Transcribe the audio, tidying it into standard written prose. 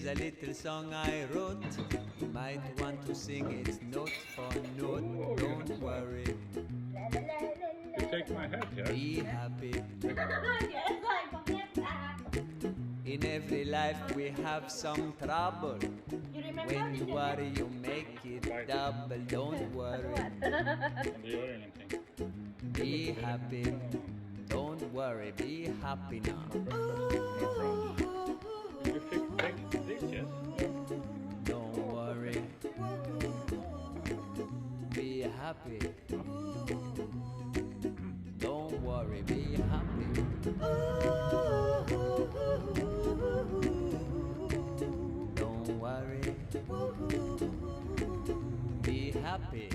Here's a little song I wrote. You might want to sing it note for note. Don't worry. You take my hat, yeah? Be happy. Yes, I forget. In every life we have some trouble. You remember? When you worry, you make it double. Don't worry. Om du gör ingenting. Be happy. Don't worry. Be happy now. You fix this, yes? Don't worry. Be happy. Don't worry. Be happy. Don't worry. Be happy.